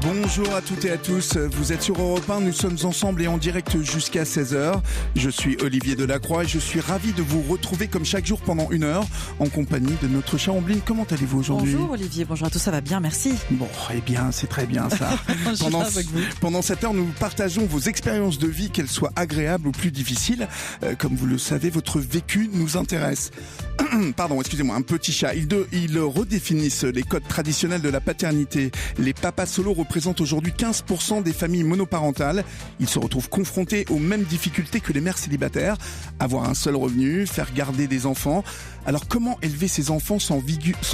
Bonjour à toutes et à tous, vous êtes sur Europe 1, nous sommes ensemble et en direct jusqu'à 16h. Je suis Olivier Delacroix et je suis ravi de vous retrouver comme chaque jour pendant 1 heure en compagnie de notre chat Ambline. Comment allez-vous aujourd'hui ? Bonjour Olivier, bonjour à tous, ça va bien, merci. Bon, eh bien, c'est très bien ça. Pendant cette heure, nous partageons vos expériences de vie, qu'elles soient agréables ou plus difficiles. Comme vous le savez, votre vécu nous intéresse. Pardon, excusez-moi, un petit chat. Ils redéfinissent les codes traditionnels de la paternité. Les papas solos représentent aujourd'hui 15% des familles monoparentales. Ils se retrouvent confrontés aux mêmes difficultés que les mères célibataires. Avoir un seul revenu, faire garder des enfants. Alors comment élever ces enfants sans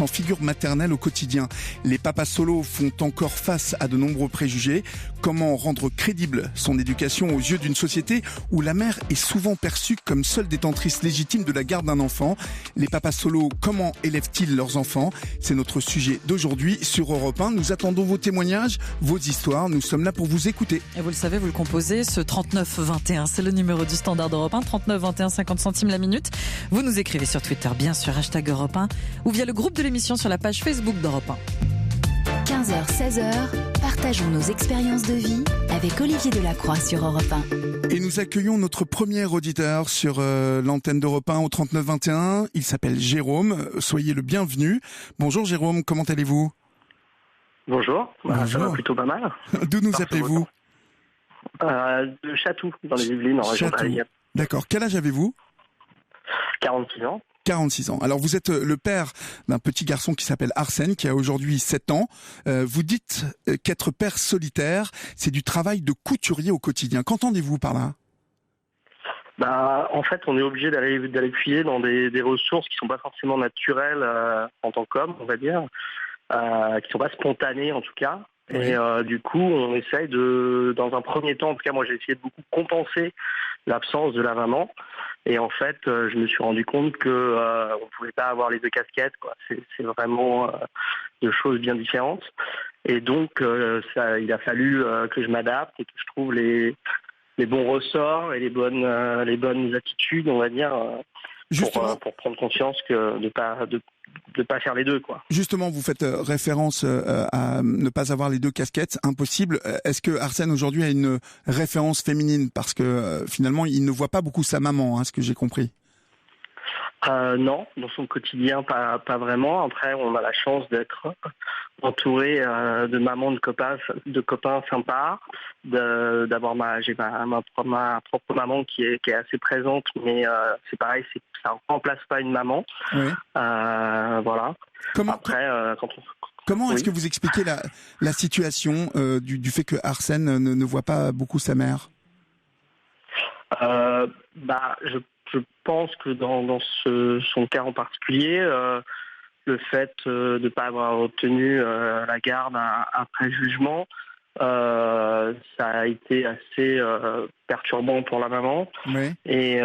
figure maternelle au quotidien ? Les papas solos font encore face à de nombreux préjugés. Comment rendre crédible son éducation aux yeux d'une société où la mère est souvent perçue comme seule détentrice légitime de la garde d'un enfant ? Les papas solos, comment élèvent-ils leurs enfants ? C'est notre sujet d'aujourd'hui sur Europe 1. Nous attendons vos témoignages, vos histoires. Nous sommes là pour vous écouter. Et vous le savez, vous le composez, ce 3921, c'est le numéro du standard d'Europe 1, 3921, 50 centimes la minute. Vous nous écrivez sur Twitter, bien sûr, hashtag Europe 1, ou via le groupe de l'émission sur la page Facebook d'Europe 1. 15h, 16h, partageons nos expériences de vie avec Olivier Delacroix sur Europe 1. Et nous accueillons notre premier auditeur sur l'antenne d'Europe 1 au 3921. Il s'appelle Jérôme. Soyez le bienvenu. Bonjour Jérôme, comment allez-vous ? Bonjour. Bonjour. Ça va plutôt pas mal. D'où nous appelez-vous ? De Chatou, dans les Yvelines, en région parisienne. D'accord. Quel âge avez-vous ? 46 ans. 46 ans. Alors vous êtes le père d'un petit garçon qui s'appelle Arsène, qui a aujourd'hui 7 ans. Vous dites qu'être père solitaire, c'est du travail de couturier au quotidien. Qu'entendez-vous par là ? En fait, on est obligé d'aller puiser dans des ressources qui sont pas forcément naturelles en tant qu'homme, on va dire, qui sont pas spontanées en tout cas. Oui. Et du coup, on essaye dans un premier temps, en tout cas moi j'ai essayé de beaucoup compenser l'absence de la maman. Et en fait, je me suis rendu compte que on pouvait pas avoir les deux casquettes, quoi. C'est vraiment deux choses bien différentes. Et donc, il a fallu que je m'adapte et que je trouve les bons ressorts et les bonnes attitudes, on va dire, pour prendre conscience que de pas faire les deux, quoi. Justement, vous faites référence à ne pas avoir les deux casquettes, impossible. Est-ce que Arsène aujourd'hui a une référence féminine ? Parce que finalement, il ne voit pas beaucoup sa maman, ce que j'ai compris. Non, dans son quotidien, pas vraiment. Après, on a la chance d'être entouré de mamans, de copains sympas, d'avoir j'ai ma propre maman qui est assez présente, mais c'est pareil, ça ne remplace pas une maman. Oui. Voilà. Comment est-ce que vous expliquez la situation du fait que Arsène ne voit pas beaucoup sa mère ? Je pense que dans son cas en particulier, le fait de ne pas avoir obtenu la garde après jugement, ça a été assez perturbant pour la maman. Oui. Et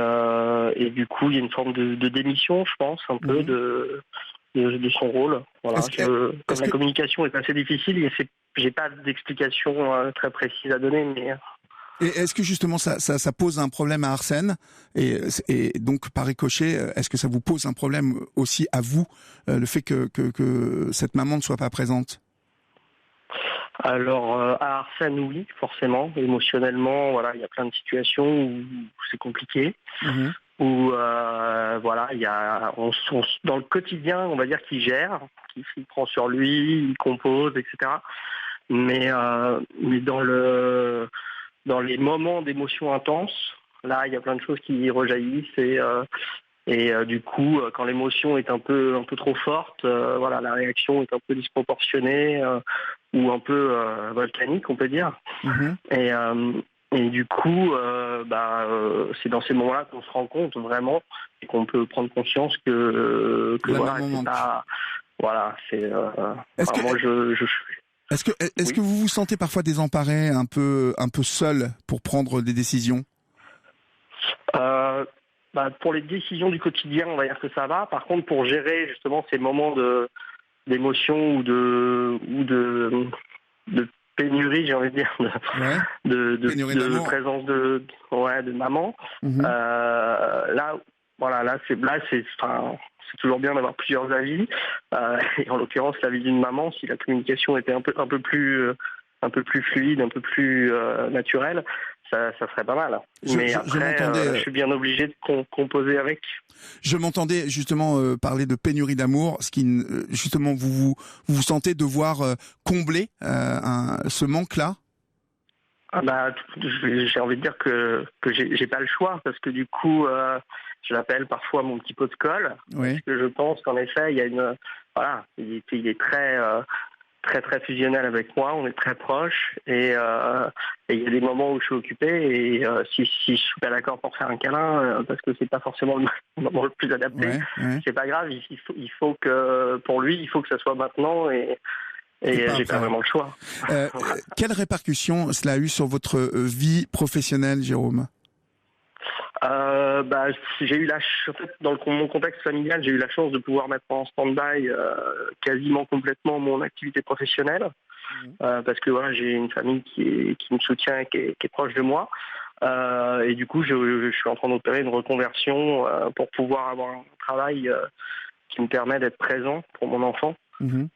du coup, il y a une forme de démission, je pense, un peu de son rôle. Voilà. Comme la communication est assez difficile, j'ai pas d'explication très précise à donner, mais... Et est-ce que justement ça pose un problème à Arsène et donc par ricochet, est-ce que ça vous pose un problème aussi à vous, le fait que cette maman ne soit pas présente ? Alors à Arsène, oui, forcément. Émotionnellement, voilà, il y a plein de situations où c'est compliqué. Mm-hmm. Où il y a dans le quotidien, on va dire qu'il gère, qu'il prend sur lui, il compose, etc. Mais dans les moments d'émotion intense, là, il y a plein de choses qui rejaillissent et du coup, quand l'émotion est un peu trop forte, la réaction est un peu disproportionnée ou un peu volcanique, on peut dire. Mm-hmm. Et du coup, c'est dans ces moments-là qu'on se rend compte vraiment et qu'on peut prendre conscience que voilà, c'est pas, voilà, c'est vraiment Est-ce que vous vous sentez parfois désemparé, un peu seul pour prendre des décisions ? Pour les décisions du quotidien, on va dire que ça va. Par contre, pour gérer justement ces moments d'émotion ou de pénurie, j'ai envie de dire, de présence de maman. Mm-hmm. Là, c'est toujours bien d'avoir plusieurs avis. Et en l'occurrence, l'avis d'une maman, si la communication était un peu plus un peu plus fluide, un peu plus naturel, ça serait pas mal. Mais après, je suis bien obligé de composer avec. Je m'entendais justement parler de pénurie d'amour, ce qui justement vous sentez devoir combler ce manque-là. J'ai envie de dire que j'ai pas le choix, parce que du coup je l'appelle parfois mon petit pot de colle, parce que je pense qu'en effet il y a il est très très fusionnel avec moi, on est très proches, et il y a des moments où je suis occupé, et si je suis pas d'accord pour faire un câlin, parce que c'est pas forcément le moment le plus adapté, c'est pas grave, il faut que pour lui il faut que ça soit maintenant, et j'ai pas vraiment le choix. Quelles répercussions cela a eu sur votre vie professionnelle, Jérôme ? J'ai eu en fait, dans mon contexte familial, j'ai eu la chance de pouvoir mettre en stand-by quasiment complètement mon activité professionnelle, parce que voilà, j'ai une famille qui me soutient et qui est proche de moi, et du coup je suis en train d'opérer une reconversion pour pouvoir avoir un travail qui me permet d'être présent pour mon enfant.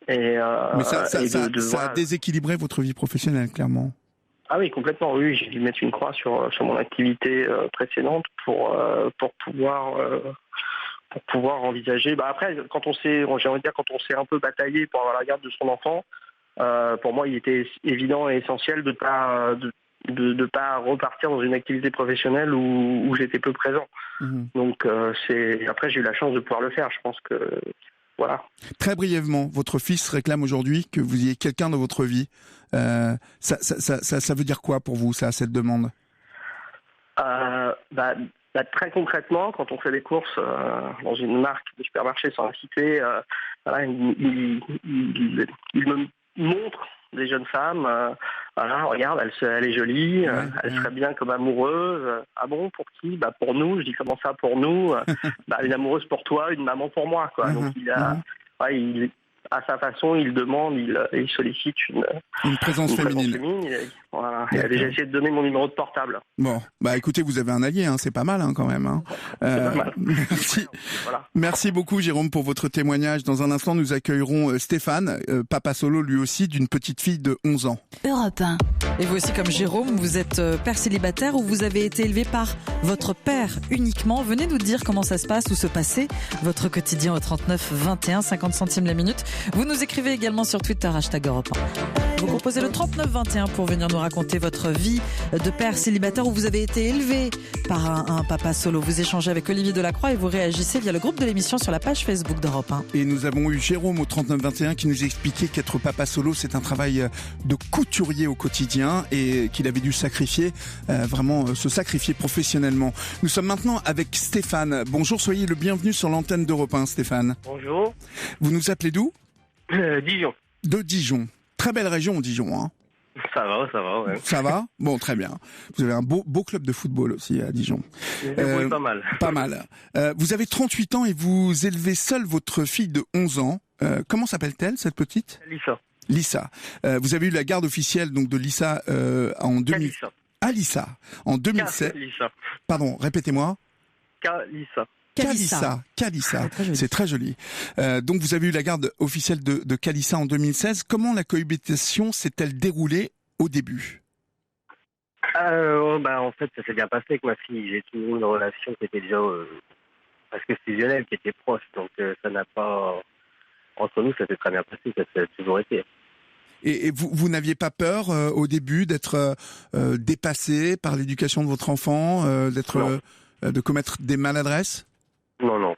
Mais ça a déséquilibré votre vie professionnelle, clairement. Ah oui, complètement, oui. J'ai dû mettre une croix sur mon activité précédente pour pouvoir envisager. Après, quand on s'est un peu bataillé pour avoir la garde de son enfant, pour moi, il était évident et essentiel de pas repartir dans une activité professionnelle où j'étais peu présent. Donc après, j'ai eu la chance de pouvoir le faire. Je pense que voilà. Très brièvement, votre fils réclame aujourd'hui que vous ayez quelqu'un dans votre vie. Ça veut dire quoi pour vous, ça, cette demande ? Très concrètement, quand on fait des courses dans une marque de supermarché sans la citer, il me montre des jeunes femmes. Regarde, elle est jolie, elle serait bien comme amoureuse. Ah bon, pour qui ? Pour nous. Je dis comment ça pour nous ? Une amoureuse pour toi, une maman pour moi, quoi. Donc à sa façon, il demande, il sollicite une présence féminine. Il a déjà essayé de donner mon numéro de portable. Bon, écoutez, vous avez un allié, c'est pas mal quand même. C'est pas mal. Merci. Voilà. Merci beaucoup, Jérôme, pour votre témoignage. Dans un instant, nous accueillerons Stéphane, papa solo lui aussi, d'une petite fille de 11 ans. Europe 1. Et vous aussi, comme Jérôme, vous êtes père célibataire ou vous avez été élevé par votre père uniquement. Venez nous dire comment ça se passe ou se passait votre quotidien au 39 21, 50 centimes la minute. Vous nous écrivez également sur Twitter, #Europe 1. Vous proposez le 39 21 pour venir nous raconter votre vie de père célibataire où vous avez été élevé par un papa solo. Vous échangez avec Olivier Delacroix et vous réagissez via le groupe de l'émission sur la page Facebook d'Europe 1. Et nous avons eu Jérôme au 39 21 qui nous expliquait qu'être papa solo, c'est un travail de couturier au quotidien et qu'il avait dû sacrifier, se sacrifier professionnellement. Nous sommes maintenant avec Stéphane. Bonjour, soyez le bienvenu sur l'antenne d'Europe 1, Stéphane. Bonjour. Vous nous appelez d'où ? Dijon. De Dijon. Très belle région, Dijon, Ça va, ouais. Ça va ? Bon, très bien. Vous avez un beau club de football aussi à Dijon. Oui, pas mal. Pas mal. Vous avez 38 ans et vous élevez seul votre fille de 11 ans. Comment s'appelle-t-elle, cette petite ? Lisa. Vous avez eu la garde officielle donc de Lisa en 2000. Lisa. En 2007. Pardon, répétez-moi. Kalissa. C'est très joli. Donc vous avez eu la garde officielle de Kalissa en 2016. Comment la cohabitation s'est-elle déroulée au début ? En fait, ça s'est bien passé avec ma fille. J'ai toujours une relation qui était déjà presque fusionnelle, qui était proche. Donc ça n'a pas... Entre nous, ça s'est très bien passé. Ça a toujours été. Et vous n'aviez pas peur au début d'être dépassé par l'éducation de votre enfant, de commettre des maladresses ? Non.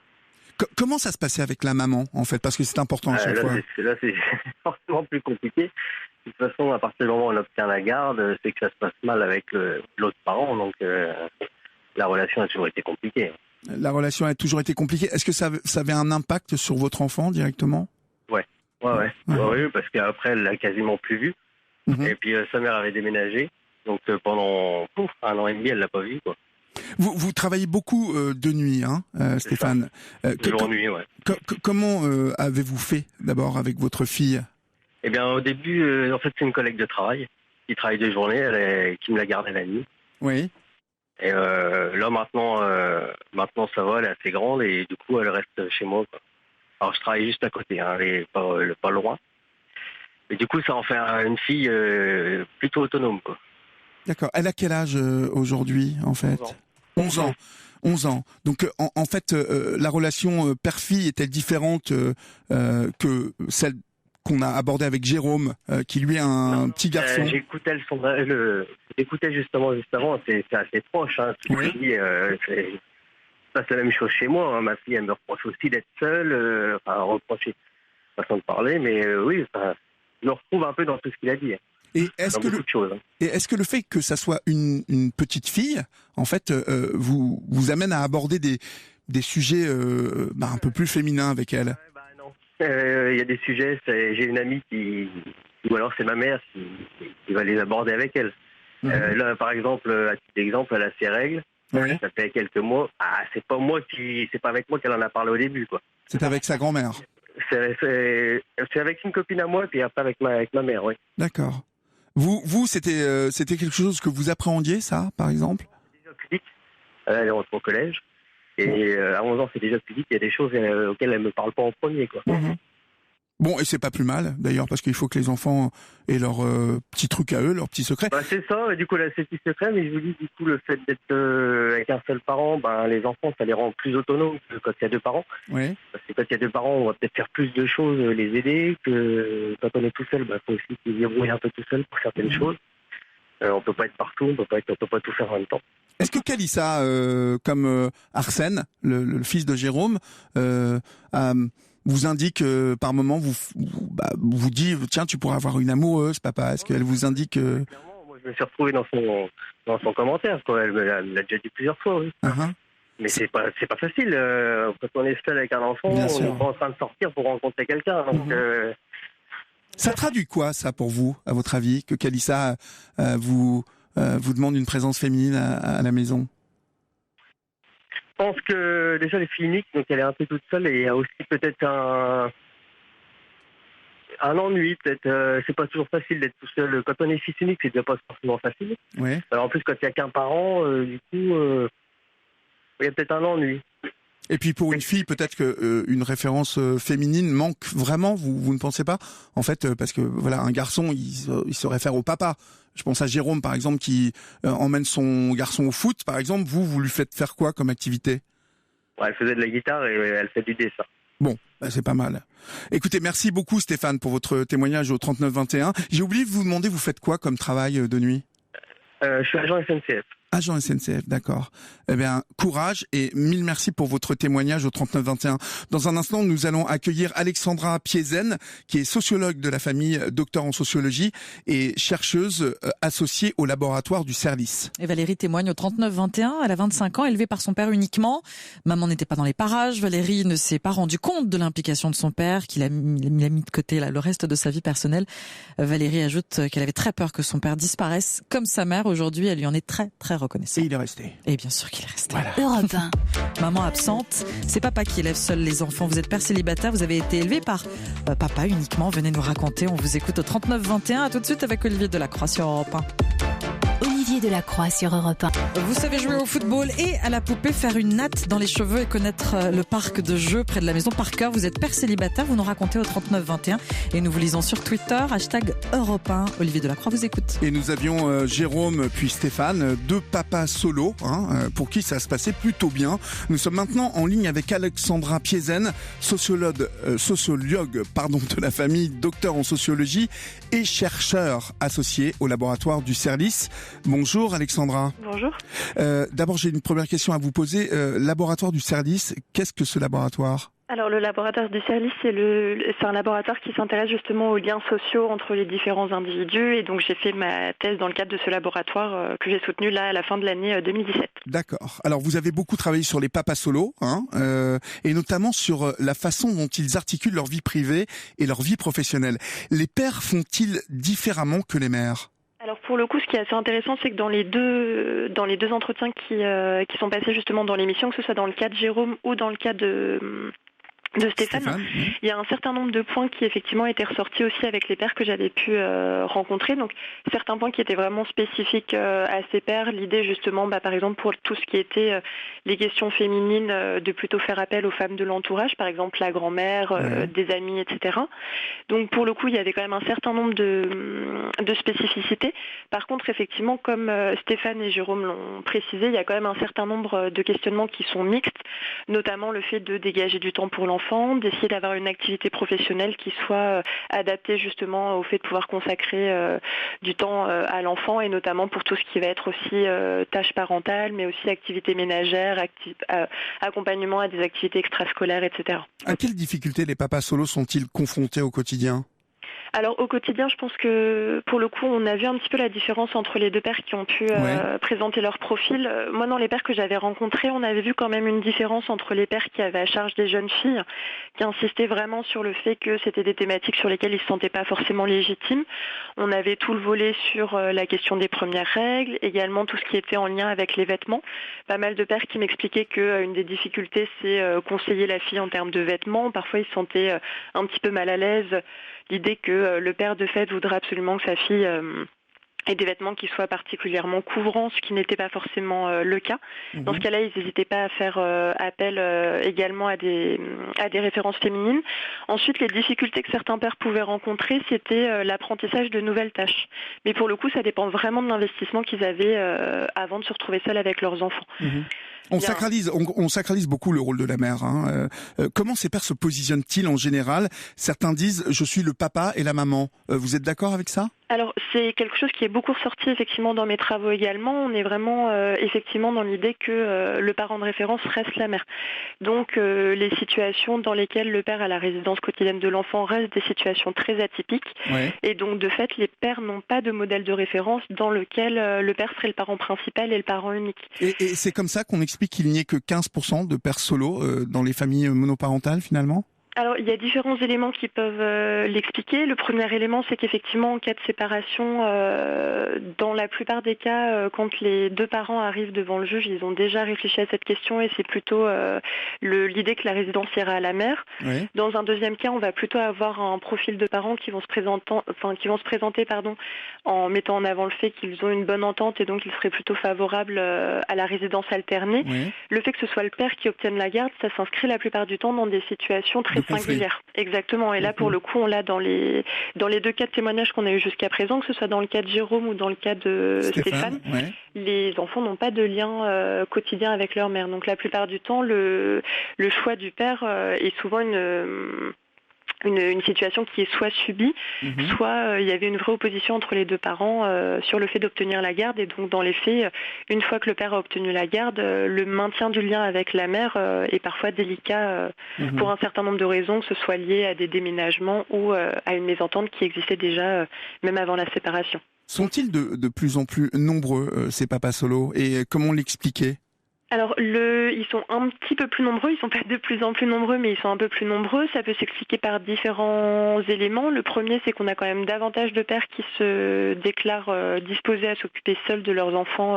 Comment ça se passait avec la maman, en fait ? Parce que c'est important à chaque fois. Là, c'est forcément plus compliqué. De toute façon, à partir du moment où on obtient la garde, c'est que ça se passe mal avec l'autre parent. Donc, la relation a toujours été compliquée. La relation a toujours été compliquée. Est-ce que ça avait un impact sur votre enfant directement ? Oui, parce qu'après, elle l'a quasiment plus vu. Et puis, sa mère avait déménagé. Donc, pendant 1 an et demi, elle l'a pas vu, quoi. Vous travaillez beaucoup de nuit, Stéphane. De jour-nuit, ouais. Comment avez-vous fait d'abord avec votre fille ? Eh bien, au début, en fait, c'est une collègue de travail qui travaille de journée, qui me la gardait la nuit. Oui. Et là, maintenant, ça va, elle est assez grande et du coup, elle reste chez moi, quoi. Alors, je travaille juste à côté, elle est pas loin. Et du coup, ça en fait une fille plutôt autonome, quoi. D'accord. Elle a quel âge aujourd'hui, en fait? 11 ans. 11 ans. Donc, en fait, la relation père-fille est-elle différente que celle qu'on a abordée avec Jérôme, qui lui est un petit garçon? J'écoutais j'écoutais justement juste avant, c'est assez proche. Hein, oui. C'est la même chose chez moi. Hein. Ma fille, elle me reproche aussi d'être seule. Reprocher, façon de parler, mais oui, je me retrouve un peu dans tout ce qu'il a dit. Et est-ce que le fait que ça soit une petite fille, en fait, vous amène à aborder des sujets un peu plus féminins avec elle? Non. Il y a des sujets, j'ai une amie ou alors c'est ma mère qui va les aborder avec elle. Là, par exemple, à titre d'exemple, elle a ses règles. Oui. Ça fait quelques mois. C'est pas avec moi qu'elle en a parlé au début, quoi. C'est avec sa grand-mère. C'est avec une copine à moi, puis après avec ma mère, oui. D'accord. Vous, c'était quelque chose que vous appréhendiez, ça, par exemple? Déjà pudique. Elle est rentrée au collège. Et à 11 ans, c'est déjà pudique. Il y a des choses auxquelles elle me parle pas en premier, quoi. Bon, et c'est pas plus mal, d'ailleurs, parce qu'il faut que les enfants aient leurs petits trucs à eux, leurs petits secrets. C'est ça, et du coup, là, c'est petit secret, mais je vous dis, du coup, le fait d'être avec un seul parent, les enfants, ça les rend plus autonomes que quand il y a deux parents. Oui. Parce que quand il y a deux parents, on va peut-être faire plus de choses, les aider, que quand on est tout seul, faut aussi se débrouiller un peu tout seul pour certaines choses. On peut pas être partout, on peut pas tout faire en même temps. Est-ce que Kalissa, comme Arsène, le fils de Jérôme, vous indique par moment, vous dit, tiens, tu pourrais avoir une amoureuse, papa? Est-ce qu'elle vous indique Clairement, moi je me suis retrouvé dans son commentaire, quoi. Elle me l'a déjà dit plusieurs fois, oui. Mais c'est pas facile. Quand on est seul avec un enfant, on n'est pas en train de sortir pour rencontrer quelqu'un. Donc, ça traduit quoi, ça, pour vous, à votre avis, que Kalissa vous demande une présence féminine à la maison? Je pense que déjà les filles uniques, donc elle est un peu toute seule, et il y a aussi peut-être un ennui, peut-être. C'est pas toujours facile d'être tout seul. Quand on est fils unique, c'est déjà pas forcément facile. Ouais. Alors en plus, quand il y a qu'un parent, du coup, il y a peut-être un ennui. Et puis pour une fille, peut-être que une référence féminine manque vraiment. Vous ne pensez pas? En fait, parce que voilà, un garçon, il se réfère au papa. Je pense à Jérôme, par exemple, qui emmène son garçon au foot, par exemple. Vous lui faites faire quoi comme activité? Elle faisait de la guitare et elle fait du dessin. Bon, c'est pas mal. Écoutez, merci beaucoup Stéphane pour votre témoignage au 3921. J'ai oublié de vous demander, vous faites quoi comme travail de nuit? Je suis agent SNCF. Agent SNCF, d'accord. Eh bien, courage et mille merci pour votre témoignage au 3921. Dans un instant, nous allons accueillir Alexandra Piezen, qui est sociologue de la famille, docteur en sociologie et chercheuse associée au laboratoire du CERLIS. Et Valérie témoigne au 3921. Elle a 25 ans, élevée par son père uniquement. Maman n'était pas dans les parages. Valérie ne s'est pas rendu compte de l'implication de son père, qu'il a mis de côté le reste de sa vie personnelle. Valérie ajoute qu'elle avait très peur que son père disparaisse. Comme sa mère, aujourd'hui, elle lui en est très, très reconnaissant. Et il est resté. Et bien sûr qu'il est resté. Voilà. Europe 1. Maman absente, c'est papa qui élève seul les enfants. Vous êtes père célibataire, vous avez été élevé par papa uniquement. Venez nous raconter, on vous écoute au 3921. À tout de suite avec Olivier Delacroix sur Europe 1. Olivier Delacroix sur Europe 1. Vous savez jouer au football et à la poupée, faire une natte dans les cheveux et connaître le parc de jeux près de la maison par cœur. Vous êtes père célibataire, vous nous racontez au 3921 et nous vous lisons sur Twitter, #Europe 1. Olivier Delacroix vous écoute. Et nous avions Jérôme puis Stéphane, deux papas solo, pour qui ça se passait plutôt bien. Nous sommes maintenant en ligne avec Alexandra Piezen, sociologue de la famille, docteur en sociologie et chercheur associé au laboratoire du CERLIS. Bonjour Alexandra. Bonjour. D'abord, j'ai une première question à vous poser. Laboratoire du CERLIS, qu'est-ce que ce laboratoire ? Alors le laboratoire du CERLIS, c'est un laboratoire qui s'intéresse justement aux liens sociaux entre les différents individus, et donc j'ai fait ma thèse dans le cadre de ce laboratoire que j'ai soutenu là à la fin de l'année 2017. D'accord. Alors vous avez beaucoup travaillé sur les papas solos, et notamment sur la façon dont ils articulent leur vie privée et leur vie professionnelle. Les pères font-ils différemment que les mères ? Alors pour le coup, ce qui est assez intéressant, c'est que dans les deux entretiens qui sont passés justement dans l'émission, que ce soit dans le cas de Jérôme ou dans le cas de Stéphane. Il y a un certain nombre de points qui effectivement étaient ressortis aussi avec les pères que j'avais pu rencontrer. Donc certains points qui étaient vraiment spécifiques à ces pères. L'idée justement, par exemple pour tout ce qui était les questions féminines, de plutôt faire appel aux femmes de l'entourage, par exemple la grand-mère, des amis, etc. Donc pour le coup, il y avait quand même un certain nombre de spécificités. Par contre, effectivement, comme Stéphane et Jérôme l'ont précisé, il y a quand même un certain nombre de questionnements qui sont mixtes, notamment le fait de dégager du temps pour l'enfant, d'essayer d'avoir une activité professionnelle qui soit adaptée justement au fait de pouvoir consacrer du temps à l'enfant, et notamment pour tout ce qui va être aussi tâches parentales, mais aussi activités ménagères, accompagnement à des activités extrascolaires, etc. À quelles difficultés les papas solos sont-ils confrontés au quotidien ? Alors au quotidien, je pense que pour le coup, on a vu un petit peu la différence entre les deux pères qui ont pu présenter leur profil. Moi, dans les pères que j'avais rencontrés, on avait vu quand même une différence entre les pères qui avaient à charge des jeunes filles, qui insistaient vraiment sur le fait que c'était des thématiques sur lesquelles ils ne se sentaient pas forcément légitimes. On avait tout le volet sur la question des premières règles, également tout ce qui était en lien avec les vêtements. Pas mal de pères qui m'expliquaient qu'une des difficultés, c'est conseiller la fille en termes de vêtements. Parfois, ils se sentaient un petit peu mal à l'aise. L'idée que le père de fait voudrait absolument que sa fille ait des vêtements qui soient particulièrement couvrants, ce qui n'était pas forcément le cas. Dans ce cas-là, ils n'hésitaient pas à faire appel également à des références féminines. Ensuite, les difficultés que certains pères pouvaient rencontrer, c'était l'apprentissage de nouvelles tâches. Mais pour le coup, ça dépend vraiment de l'investissement qu'ils avaient avant de se retrouver seuls avec leurs enfants. On sacralise beaucoup le rôle de la mère. Comment ces pères se positionnent-ils en général ? Certains disent « je suis le papa et la maman ». Vous êtes d'accord avec ça ? Alors, c'est quelque chose qui est beaucoup ressorti effectivement dans mes travaux également. On est vraiment effectivement dans l'idée que le parent de référence reste la mère. Donc, les situations dans lesquelles le père a la résidence quotidienne de l'enfant restent des situations très atypiques. Et donc, de fait, les pères n'ont pas de modèle de référence dans lequel le père serait le parent principal et le parent unique. Et c'est comme ça qu'on explique qu'il n'y ait que 15% de pères solos dans les familles monoparentales finalement ? Alors, il y a différents éléments qui peuvent l'expliquer. Le premier élément, c'est qu'effectivement, en cas de séparation, dans la plupart des cas, quand les deux parents arrivent devant le juge, ils ont déjà réfléchi à cette question et c'est plutôt l'idée que la résidence ira à la mère. Dans un deuxième cas, on va plutôt avoir un profil de parents qui vont se présenter en mettant en avant le fait qu'ils ont une bonne entente et donc ils seraient plutôt favorables à la résidence alternée. Le fait que ce soit le père qui obtienne la garde, ça s'inscrit la plupart du temps dans des situations très singulière. Exactement. Et là, pour le coup, on l'a dans les deux cas de témoignages qu'on a eu jusqu'à présent, que ce soit dans le cas de Jérôme ou dans le cas de Stéphane. Les enfants n'ont pas de lien quotidien avec leur mère. Donc, la plupart du temps, le choix du père est souvent une situation qui est soit subie, soit il y avait une vraie opposition entre les deux parents sur le fait d'obtenir la garde. Et donc, dans les faits, une fois que le père a obtenu la garde, le maintien du lien avec la mère est parfois délicat pour un certain nombre de raisons, que ce soit lié à des déménagements ou à une mésentente qui existait déjà même avant la séparation. Sont-ils de plus en plus nombreux, ces papas solos, et comment l'expliquer ? Alors, ils sont un petit peu plus nombreux, ils sont pas de plus en plus nombreux, mais ils sont un peu plus nombreux. Ça peut s'expliquer par différents éléments. Le premier, c'est qu'on a quand même davantage de pères qui se déclarent disposés à s'occuper seuls de leurs enfants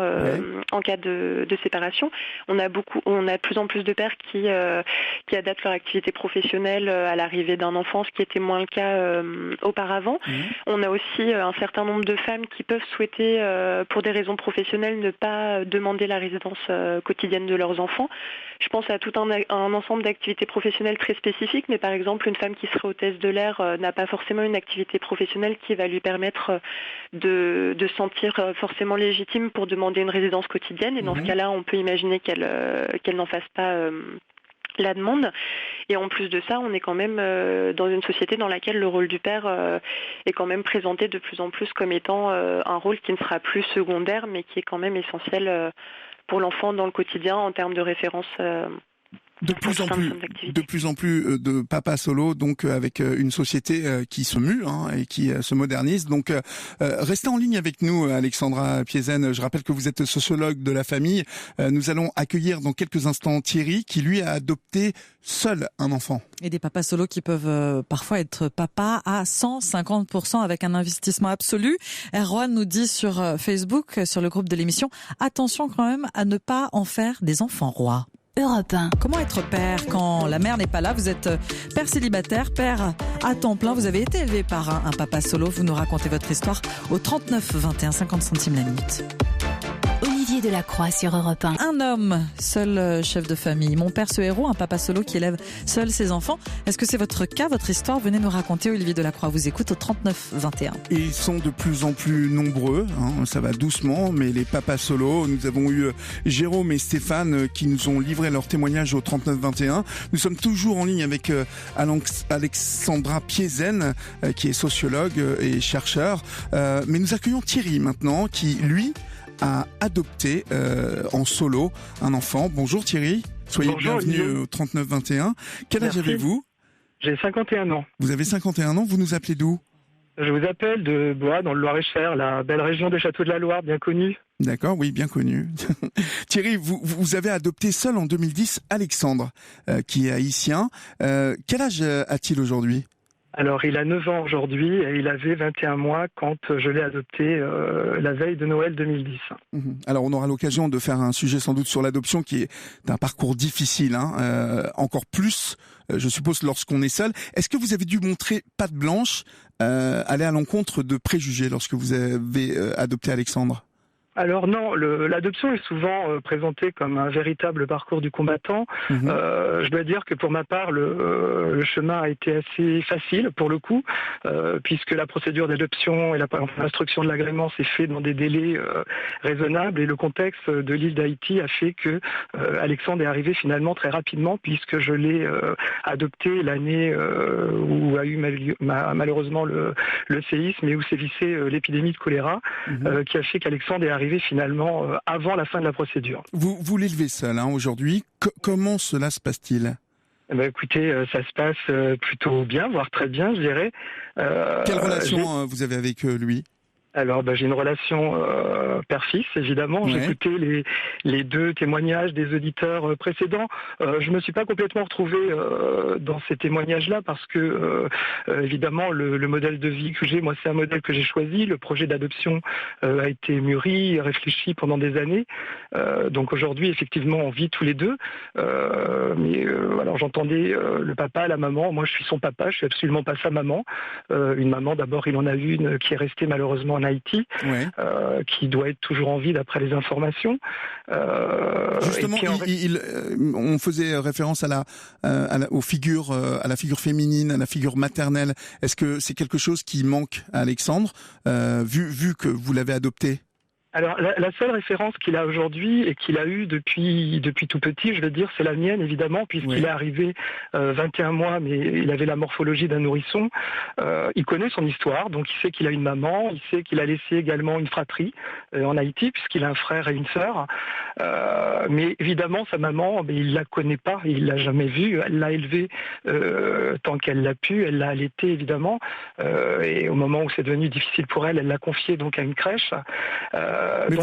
en cas de séparation. On a de plus en plus de pères qui adaptent leur activité professionnelle à l'arrivée d'un enfant, ce qui était moins le cas auparavant. On a aussi un certain nombre de femmes qui peuvent souhaiter, pour des raisons professionnelles, ne pas demander la résidence quotidienne de leurs enfants. Je pense à tout un ensemble d'activités professionnelles très spécifiques, mais par exemple, une femme qui serait hôtesse de l'air n'a pas forcément une activité professionnelle qui va lui permettre de se sentir forcément légitime pour demander une résidence quotidienne. Et dans ce cas-là, on peut imaginer qu'elle n'en fasse pas la demande. Et en plus de ça, on est quand même dans une société dans laquelle le rôle du père est quand même présenté de plus en plus comme étant un rôle qui ne sera plus secondaire, mais qui est quand même essentiel pour l'enfant dans le quotidien en termes de référence. De plus en plus de papas solo, donc avec une société qui se mue et qui se modernise. Donc restez en ligne avec nous, Alexandra Piezen. Je rappelle que vous êtes sociologue de la famille. Nous allons accueillir dans quelques instants Thierry, qui lui a adopté seul un enfant. Et des papas solos qui peuvent parfois être papas à 150% avec un investissement absolu. Erwan nous dit sur Facebook, sur le groupe de l'émission, attention quand même à ne pas en faire des enfants rois. Europe 1. Comment être père quand la mère n'est pas là? Vous êtes père célibataire, père à temps plein. Vous avez été élevé par un papa solo. Vous nous racontez votre histoire au 39 21 50 centimes la minute. Olivier Delacroix sur Europe 1. Un homme, seul chef de famille. Mon père, ce héros, un papa solo qui élève seul ses enfants. Est-ce que c'est votre cas, votre histoire? Venez nous raconter. Olivier Delacroix vous écoute au 39 21. Et ils sont de plus en plus nombreux, ça va doucement, mais les papas solos, nous avons eu Jérôme et Stéphane qui nous ont livré leur témoignage au 39 21. Nous sommes toujours en ligne avec Alexandra Piezen, qui est sociologue et chercheur. Mais nous accueillons Thierry maintenant, qui, lui, a adopté en solo un enfant. Bonjour Thierry, soyez bienvenue au 39 21. Quel âge avez-vous? J'ai 51 ans. Vous avez 51 ans, vous nous appelez d'où? Je vous appelle de Blois, dans le Loir-et-Cher, la belle région des Châteaux de la Loire, bien connue. D'accord, oui, bien connu. Thierry, vous avez adopté seul en 2010 Alexandre, qui est haïtien. Quel âge a-t-il aujourd'hui? Alors, il a 9 ans aujourd'hui et il avait 21 mois quand je l'ai adopté la veille de Noël 2010. Alors, on aura l'occasion de faire un sujet sans doute sur l'adoption qui est un parcours difficile, encore plus, je suppose, lorsqu'on est seul. Est-ce que vous avez dû montrer patte blanche, aller à l'encontre de préjugés lorsque vous avez adopté Alexandre? Alors non, l'adoption est souvent présentée comme un véritable parcours du combattant. Je dois dire que pour ma part, le chemin a été assez facile pour le coup, puisque la procédure d'adoption et l'instruction de l'agrément s'est fait dans des délais raisonnables, et le contexte de l'île d'Haïti a fait que Alexandre est arrivé finalement très rapidement, puisque je l'ai adopté l'année où a eu malheureusement le séisme et où sévissait l'épidémie de choléra, qui a fait qu'Alexandre est arrivé finalement avant la fin de la procédure. Vous l'élevez seul aujourd'hui. Comment cela se passe-t-il? Écoutez, ça se passe plutôt bien, voire très bien, je dirais. Quelle relation vous avez avec lui? Alors, j'ai une relation père-fils, évidemment. J'ai écouté les deux témoignages des auditeurs précédents. Je me suis pas complètement retrouvé dans ces témoignages-là parce que, évidemment, le modèle de vie que j'ai, moi, c'est un modèle que j'ai choisi. Le projet d'adoption a été mûri, réfléchi pendant des années. Donc aujourd'hui, effectivement, on vit tous les deux. Mais alors, j'entendais le papa, la maman. Moi, je suis son papa. Je suis absolument pas sa maman. Une maman, d'abord, il en a une qui est restée malheureusement en Haïti, qui doit être toujours en vie d'après les informations. Justement, on faisait référence à la figure féminine, à la figure maternelle. Est-ce que c'est quelque chose qui manque à Alexandre, vu que vous l'avez adopté? Alors, la seule référence qu'il a aujourd'hui et qu'il a eue depuis tout petit, je veux dire, c'est la mienne, évidemment, puisqu'il est arrivé 21 mois, mais il avait la morphologie d'un nourrisson. Il connaît son histoire, donc il sait qu'il a une maman, il sait qu'il a laissé également une fratrie en Haïti, puisqu'il a un frère et une sœur. Mais évidemment, sa maman, il la connaît pas, il l'a jamais vue. Elle l'a élevée tant qu'elle l'a pu, elle l'a allaitée, évidemment. Et au moment où c'est devenu difficile pour elle, elle l'a confiée donc à une crèche. Mais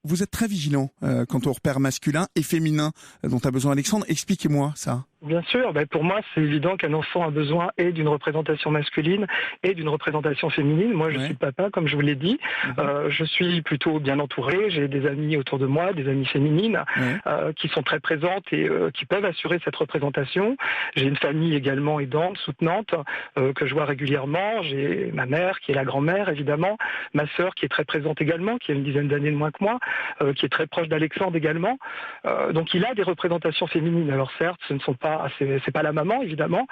vous êtes très vigilant quant au repère masculin et féminin dont a besoin Alexandre. Expliquez-moi ça. Bien sûr, pour moi c'est évident qu'un enfant a besoin et d'une représentation masculine et d'une représentation féminine. Moi je suis papa, comme je vous l'ai dit. Je suis plutôt bien entouré, j'ai des amis autour de moi, des amies féminines qui sont très présentes et qui peuvent assurer cette représentation. J'ai une famille également aidante, soutenante, que je vois régulièrement. J'ai ma mère qui est la grand-mère évidemment, ma sœur qui est très présente également, qui a une dizaine d'années de moins que moi, qui est très proche d'Alexandre également. Donc il a des représentations féminines. Alors certes, ce ne sont pas c'est pas la maman évidemment,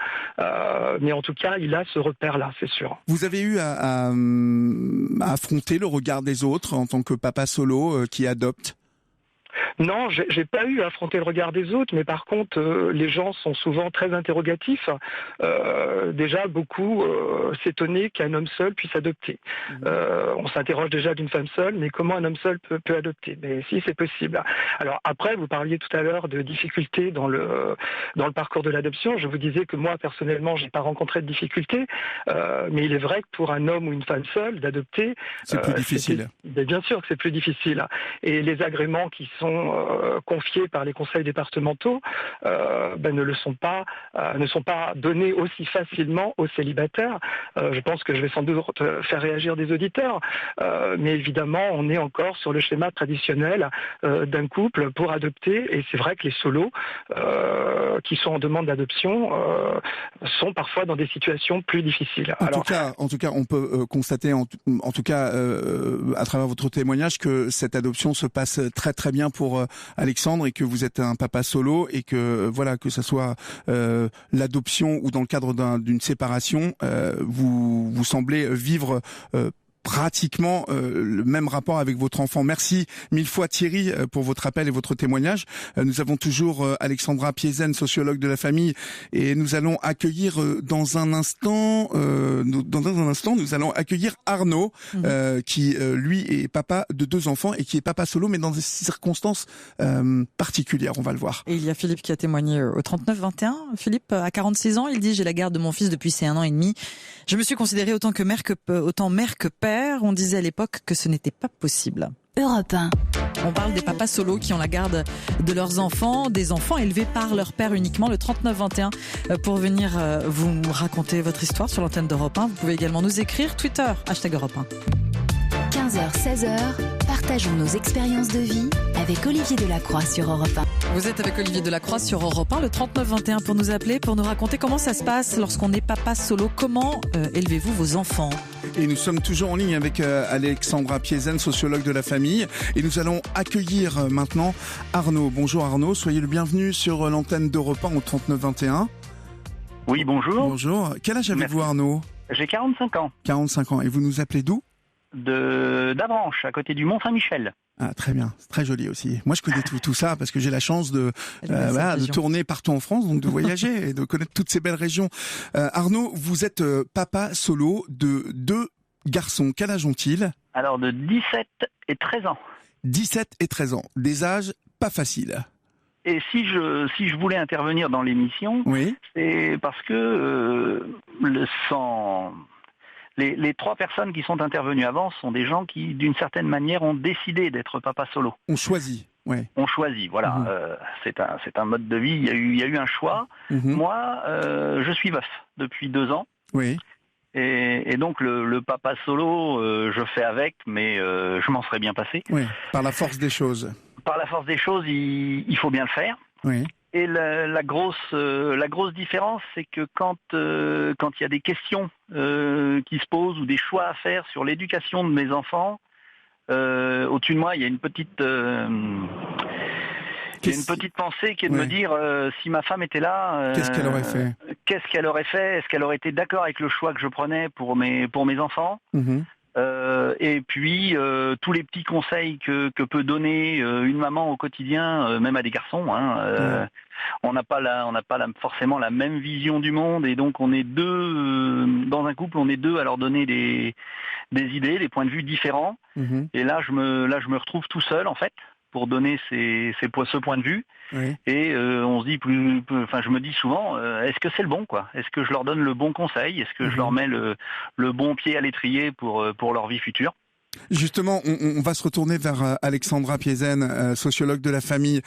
mais en tout cas il a ce repère-là, c'est sûr. Vous avez eu à affronter le regard des autres en tant que papa solo qui adopte? Non, j'ai pas eu à affronter le regard des autres, mais par contre, les gens sont souvent très interrogatifs. Déjà, beaucoup s'étonnaient qu'un homme seul puisse adopter. On s'interroge déjà d'une femme seule, mais comment un homme seul peut adopter? Mais si, c'est possible. Alors après, vous parliez tout à l'heure de difficultés dans le parcours de l'adoption. Je vous disais que moi, personnellement, j'ai pas rencontré de difficultés, mais il est vrai que pour un homme ou une femme seule, d'adopter... C'est plus difficile. Bien sûr que c'est plus difficile. Et les agréments qui sont confiées par les conseils départementaux ne sont pas données aussi facilement aux célibataires. Je pense que je vais sans doute faire réagir des auditeurs, mais évidemment, on est encore sur le schéma traditionnel d'un couple pour adopter, et c'est vrai que les solos qui sont en demande d'adoption sont parfois dans des situations plus difficiles. En tout cas, on peut constater, en tout cas, à travers votre témoignage, que cette adoption se passe très très bien pour Alexandre, et que vous êtes un papa solo, et que voilà, que ça soit l'adoption ou dans le cadre d'une séparation, vous semblez vivre pratiquement le même rapport avec votre enfant. Merci mille fois Thierry pour votre appel et votre témoignage. Nous avons toujours Alexandra Piezen, sociologue de la famille, et nous allons accueillir dans un instant, nous allons accueillir Arnaud, qui lui est papa de 2 enfants et qui est papa solo, mais dans des circonstances particulières, on va le voir. Et il y a Philippe qui a témoigné au 39-21. Philippe a 46 ans, il dit: j'ai la garde de mon fils depuis ses 1 an et demi. Je me suis considérée autant mère que père. On disait à l'époque que ce n'était pas possible. Europe 1. On parle des papas solos qui ont la garde de leurs enfants, des enfants élevés par leur père uniquement. Le 39-21 pour venir vous raconter votre histoire sur l'antenne d'Europe 1. Vous pouvez également nous écrire Twitter, #Europe 1. 15h, 16h, partageons nos expériences de vie avec Olivier Delacroix sur Europe 1. Vous êtes avec Olivier Delacroix sur Europe 1, le 39-21 pour nous appeler, pour nous raconter comment ça se passe lorsqu'on est papa solo. Comment élevez-vous vos enfants ? Et nous sommes toujours en ligne avec Alexandra Piezen, sociologue de la famille. Et nous allons accueillir maintenant Arnaud. Bonjour Arnaud, soyez le bienvenu sur l'antenne d'Europe 1 au 39-21. Oui, bonjour. Bonjour. Quel âge avez-vous Arnaud ? J'ai 45 ans. 45 ans. Et vous nous appelez d'où ? d'Avranches, à côté du Mont-Saint-Michel. Ah, très bien, c'est très joli aussi. Moi, je connais tout ça parce que j'ai la chance de tourner partout en France, donc de voyager et de connaître toutes ces belles régions. Arnaud, vous êtes papa solo de 2 garçons. Quel âge ont-ils ? Alors, de 17 et 13 ans. 17 et 13 ans, des âges pas faciles. Et si je voulais intervenir dans l'émission, oui, c'est parce que les 3 personnes qui sont intervenues avant sont des gens qui, d'une certaine manière, ont décidé d'être papa solo. On choisit, ouais. On choisit, voilà. C'est un mode de vie. Il y a eu un choix. Moi, je suis veuf depuis 2 ans. Oui. Et donc le papa solo, je fais avec, mais je m'en serais bien passé. Oui. Par la force des choses. Par la force des choses, il faut bien le faire. Oui. Et la grosse différence, c'est que quand il y a des questions qui se posent ou des choix à faire sur l'éducation de mes enfants, au-dessus de moi, il y a une petite pensée qui est de me dire si ma femme était là, qu'est-ce qu'elle aurait fait ? Est-ce qu'elle aurait été d'accord avec le choix que je prenais pour mes enfants ? Et puis tous les petits conseils que peut donner une maman au quotidien, même à des garçons. On n'a pas forcément la même vision du monde, et donc on est 2 dans un couple, on est 2 à leur donner des idées, des points de vue différents. Et là je me retrouve tout seul en fait pour donner ce point de vue. Oui. Et on se dit je me dis souvent, est-ce que c'est le bon quoi ? Est-ce que je leur donne le bon conseil ? Est-ce que je leur mets le bon pied à l'étrier pour leur vie future ? Justement, on va se retourner vers Alexandra Piezen, sociologue de la famille.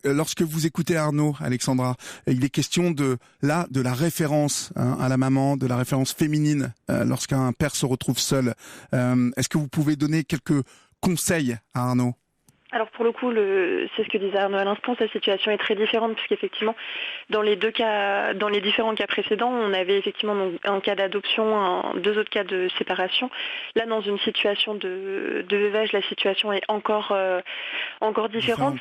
Lorsque vous écoutez Arnaud, Alexandra, il est question de la référence à la maman, de la référence féminine lorsqu'un père se retrouve seul. Est-ce que vous pouvez donner quelques conseils à Arnaud ? Alors pour le coup, c'est ce que disait Arnaud à l'instant, sa situation est très différente puisqu'effectivement, dans les différents cas précédents, on avait effectivement un cas d'adoption, 2 autres cas de séparation. Là, dans une situation de veuvage, la situation est encore différente.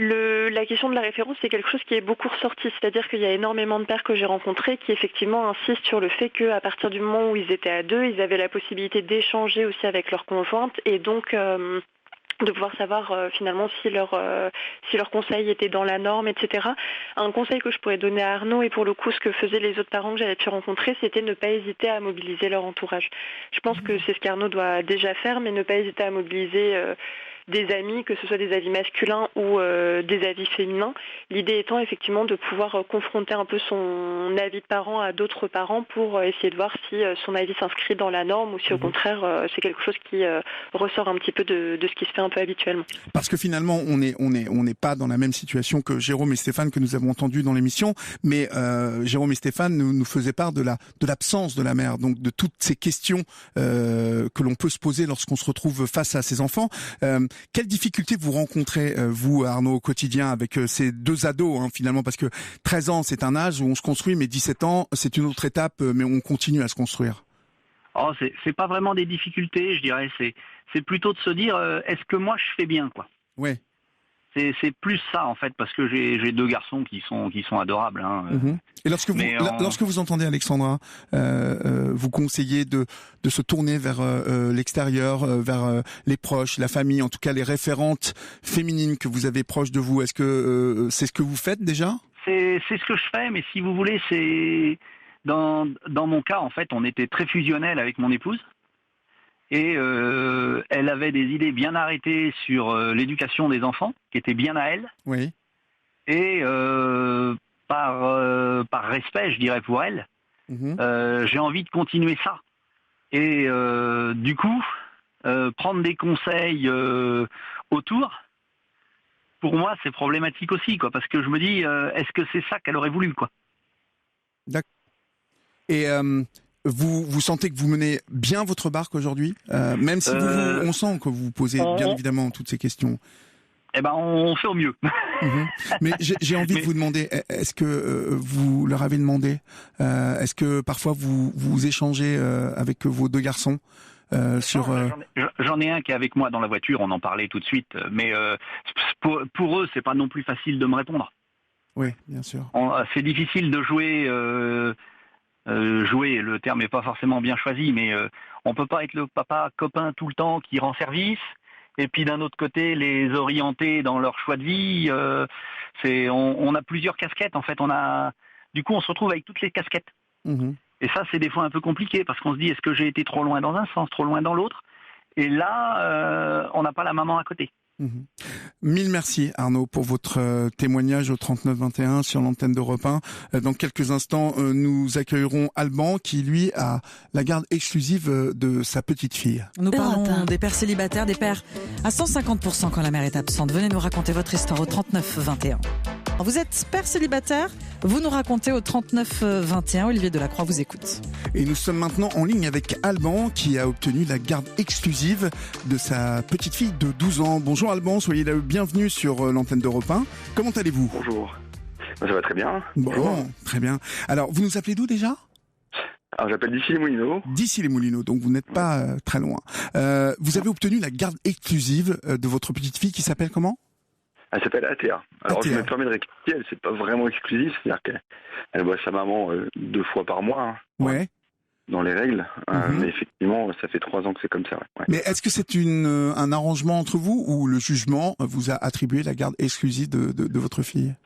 La question de la référence, c'est quelque chose qui est beaucoup ressorti, c'est-à-dire qu'il y a énormément de pères que j'ai rencontrés qui effectivement insistent sur le fait qu'à partir du moment où ils étaient à 2, ils avaient la possibilité d'échanger aussi avec leur conjointe et donc de pouvoir savoir finalement si leur conseil était dans la norme, etc. Un conseil que je pourrais donner à Arnaud, et pour le coup ce que faisaient les autres parents que j'avais pu rencontrer, c'était ne pas hésiter à mobiliser leur entourage. Je pense que c'est ce qu'Arnaud doit déjà faire, mais ne pas hésiter à mobiliser des amis, que ce soit des avis masculins ou des avis féminins. L'idée étant effectivement de pouvoir confronter un peu son avis de parent à d'autres parents pour essayer de voir si son avis s'inscrit dans la norme ou si au contraire c'est quelque chose qui ressort un petit peu de ce qui se fait un peu habituellement. Parce que finalement on n'est pas dans la même situation que Jérôme et Stéphane que nous avons entendu dans l'émission, mais Jérôme et Stéphane nous faisaient part de l'absence de la mère, donc de toutes ces questions que l'on peut se poser lorsqu'on se retrouve face à ses enfants. Quelles difficultés vous rencontrez, vous, Arnaud, au quotidien avec ces deux ados, finalement, parce que 13 ans, c'est un âge où on se construit, mais 17 ans, c'est une autre étape, mais on continue à se construire. Oh, c'est pas vraiment des difficultés, je dirais. C'est plutôt de se dire, est-ce que moi, je fais bien, quoi. Ouais. C'est plus ça, en fait, parce que j'ai deux garçons qui sont adorables. Et lorsque vous entendez Alexandra vous conseiller de se tourner vers l'extérieur, vers les proches, la famille, en tout cas les référentes féminines que vous avez proches de vous, est-ce que c'est ce que vous faites déjà ? C'est ce que je fais, mais si vous voulez, c'est dans mon cas, en fait, on était très fusionnels avec mon épouse. Et elle avait des idées bien arrêtées sur l'éducation des enfants, qui étaient bien à elle. Oui. Et par respect, je dirais, pour elle, j'ai envie de continuer ça. Et du coup, prendre des conseils autour, pour moi, c'est problématique aussi, quoi, parce que je me dis, est-ce que c'est ça qu'elle aurait voulu, quoi. D'accord. Et vous sentez que vous menez bien votre barque aujourd'hui, même si on sent que vous posez bien évidemment toutes ces questions. Eh ben, on fait au mieux. Mais j'ai envie de vous demander, est-ce que vous leur avez demandé, est-ce que parfois vous échangez avec vos deux garçons sur J'en ai un qui est avec moi dans la voiture, on en parlait tout de suite, mais pour eux, c'est pas non plus facile de me répondre. Oui, bien sûr. C'est difficile de jouer. Jouer, le terme n'est pas forcément bien choisi, mais on peut pas être le papa copain tout le temps qui rend service, et puis d'un autre côté les orienter dans leur choix de vie. On a plusieurs casquettes en fait. Du coup on se retrouve avec toutes les casquettes. Et ça c'est des fois un peu compliqué parce qu'on se dit est-ce que j'ai été trop loin dans un sens, trop loin dans l'autre. Et là on n'a pas la maman à côté. Mille merci Arnaud pour votre témoignage au 3921 sur l'antenne d'Europe 1. Dans quelques instants, nous accueillerons Alban qui lui a la garde exclusive de sa petite fille. Nous parlons des pères célibataires, des pères à 150% quand la mère est absente. Venez nous raconter votre histoire au 3921. Vous êtes père célibataire, vous nous racontez au 3921. Olivier Delacroix vous écoute. Et nous sommes maintenant en ligne avec Alban qui a obtenu la garde exclusive de sa petite fille de 12 ans. Bonjour Alban, soyez le bienvenu sur l'antenne d'Europe 1. Comment allez-vous ? Bonjour. Ça va très bien. Bon, très bien. Alors, vous nous appelez d'où déjà ? Alors, j'appelle d'Issy-les-Moulineaux. D'Issy-les-Moulineaux, donc vous n'êtes pas très loin. Vous avez obtenu la garde exclusive de votre petite fille qui s'appelle comment ? Elle s'appelle Athéa. Alors, je me permets de rectifier, elle c'est pas vraiment exclusif, c'est-à-dire qu'elle voit sa maman 2 fois par mois. Ouais. Dans les règles, mais effectivement, ça fait 3 ans que c'est comme ça. Ouais. Mais est-ce que c'est un arrangement entre vous ou le jugement vous a attribué la garde exclusive de votre fille ?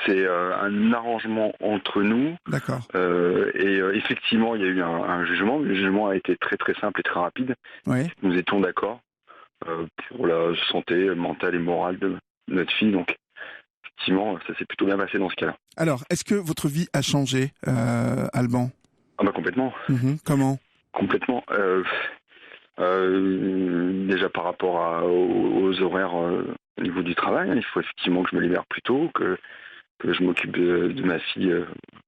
C'est un arrangement entre nous. D'accord. Et effectivement, il y a eu un jugement. Le jugement a été très très simple et très rapide. Ouais. Nous étions d'accord pour la santé mentale et morale de notre fille. Donc, effectivement, ça s'est plutôt bien passé dans ce cas-là. Alors, est-ce que votre vie a changé, Alban ? Ah bah complètement. Comment ? Complètement. Déjà par rapport aux horaires au niveau du travail, il faut effectivement que je me libère plus tôt, que je m'occupe de ma fille,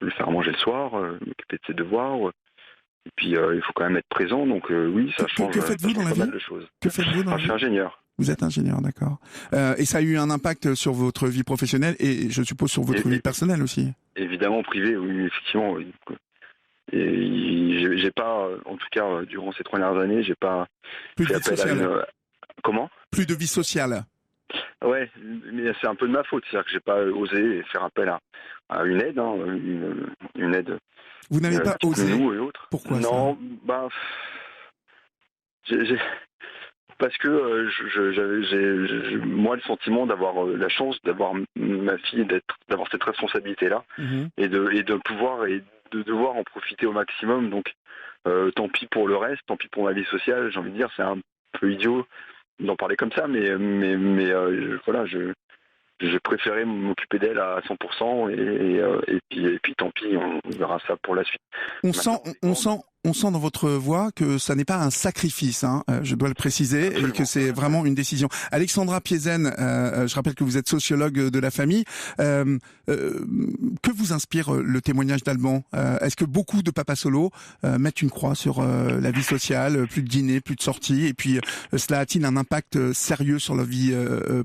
lui faire manger le soir, m'occuper de ses devoirs. Et puis il faut quand même être présent, donc oui, ça change. Que faites-vous dans la vie ? Que faites-vous dans la vie ? Je suis ingénieur. Vous êtes ingénieur, d'accord. Et ça a eu un impact sur votre vie professionnelle et je suppose sur votre vie personnelle aussi. Évidemment, privée, oui, effectivement. Oui. Et j'ai pas, en tout cas, durant ces 3 dernières années, j'ai pas fait appel à une... Comment ? Plus de vie sociale. Ouais, mais c'est un peu de ma faute, c'est-à-dire que j'ai pas osé faire appel à une aide, une aide. Vous n'avez pas osé ? Nous et autres. Pourquoi non, ça ? Parce que j'ai moi le sentiment d'avoir la chance d'avoir ma fille, d'avoir cette responsabilité-là, et de pouvoir et de devoir en profiter au maximum. Donc tant pis pour le reste, tant pis pour ma vie sociale. J'ai envie de dire, c'est un peu idiot d'en parler comme ça, mais voilà, j'ai préféré m'occuper d'elle à 100% et puis tant pis, on verra ça pour la suite. On sent dans votre voix que ça n'est pas un sacrifice, hein, je dois le préciser, absolument, et que c'est vraiment une décision. Alexandra Piezen, je rappelle que vous êtes sociologue de la famille. Que vous inspire le témoignage d'Alban ? Est-ce que beaucoup de papas solo mettent une croix sur la vie sociale, plus de dîner, plus de sorties, et puis cela a-t-il un impact sérieux sur leur vie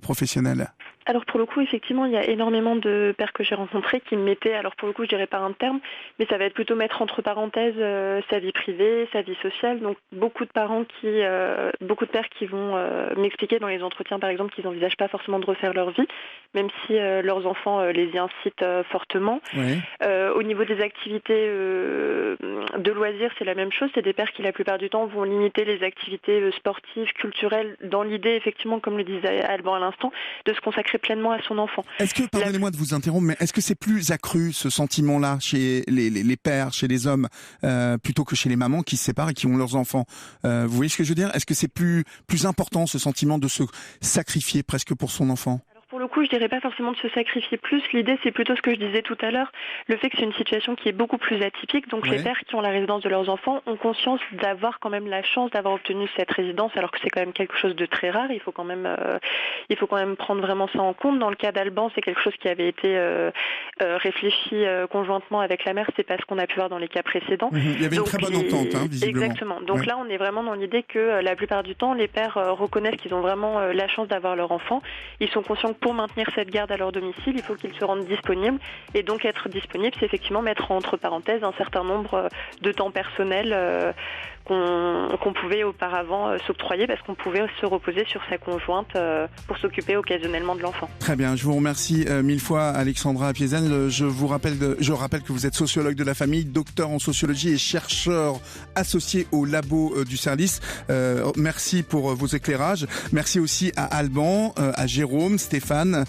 professionnelle ? Alors pour le coup, effectivement, il y a énormément de pères que j'ai rencontrés qui mettaient, alors pour le coup, je dirais pas un terme, mais ça va être plutôt mettre entre parenthèses sa vie privée, sa vie sociale. Donc beaucoup de pères qui vont m'expliquer dans les entretiens, par exemple, qu'ils n'envisagent pas forcément de refaire leur vie, même si leurs enfants les y incitent fortement. Oui. Au niveau des activités de loisirs, c'est la même chose. C'est des pères qui, la plupart du temps, vont limiter les activités sportives, culturelles, dans l'idée, effectivement, comme le disait Alban à l'instant, de se consacrer pleinement à son enfant. Est-ce que, pardonnez-moi de vous interrompre, mais est-ce que c'est plus accru ce sentiment-là chez les pères, chez les hommes, plutôt que chez les mamans qui se séparent et qui ont leurs enfants ? Vous voyez ce que je veux dire ? Est-ce que c'est plus important ce sentiment de se sacrifier presque pour son enfant ? Pour le coup, je dirais pas forcément de se sacrifier plus. L'idée, c'est plutôt ce que je disais tout à l'heure, le fait que c'est une situation qui est beaucoup plus atypique. Donc les pères qui ont la résidence de leurs enfants ont conscience d'avoir quand même la chance d'avoir obtenu cette résidence, alors que c'est quand même quelque chose de très rare. Il faut quand même prendre vraiment ça en compte. Dans le cas d'Alban, c'est quelque chose qui avait été réfléchi conjointement avec la mère. C'est pas ce qu'on a pu voir dans les cas précédents. Il y avait une très bonne entente, hein, visiblement. Exactement. Donc là, on est vraiment dans l'idée que la plupart du temps, les pères reconnaissent qu'ils ont vraiment la chance d'avoir leur enfant. Ils sont conscients que pour maintenir cette garde à leur domicile, il faut qu'ils se rendent disponibles. Et donc être disponible, c'est effectivement mettre entre parenthèses un certain nombre de temps personnel qu'on pouvait auparavant s'octroyer parce qu'on pouvait se reposer sur sa conjointe pour s'occuper occasionnellement de l'enfant. Très bien, je vous remercie mille fois Alexandra Piezen. Je rappelle que vous êtes sociologue de la famille, docteur en sociologie et chercheur associé au labo du Cerlis. Merci pour vos éclairages. Merci aussi à Alban, à Jérôme, Stéphane,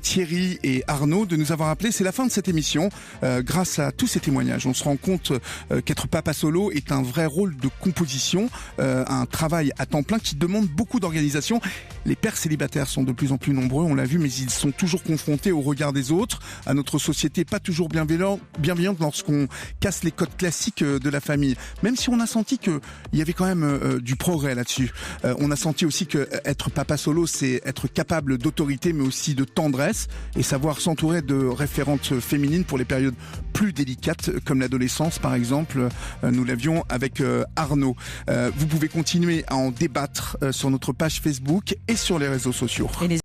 Thierry et Arnaud de nous avoir appelés. C'est la fin de cette émission. Grâce à tous ces témoignages, on se rend compte qu'être papa solo est un vrai rôle de composition, un travail à temps plein qui demande beaucoup d'organisation. Les pères célibataires sont de plus en plus nombreux, on l'a vu, mais ils sont toujours confrontés au regard des autres, à notre société pas toujours bienveillante lorsqu'on casse les codes classiques de la famille. Même si on a senti qu'il y avait quand même du progrès là-dessus. On a senti aussi que être papa solo, c'est être capable d'autorité, mais aussi de tendresse et savoir s'entourer de référentes féminines pour les périodes plus délicates, comme l'adolescence par exemple. Nous l'avions avec Arnaud. Vous pouvez continuer à en débattre sur notre page Facebook et sur les réseaux sociaux.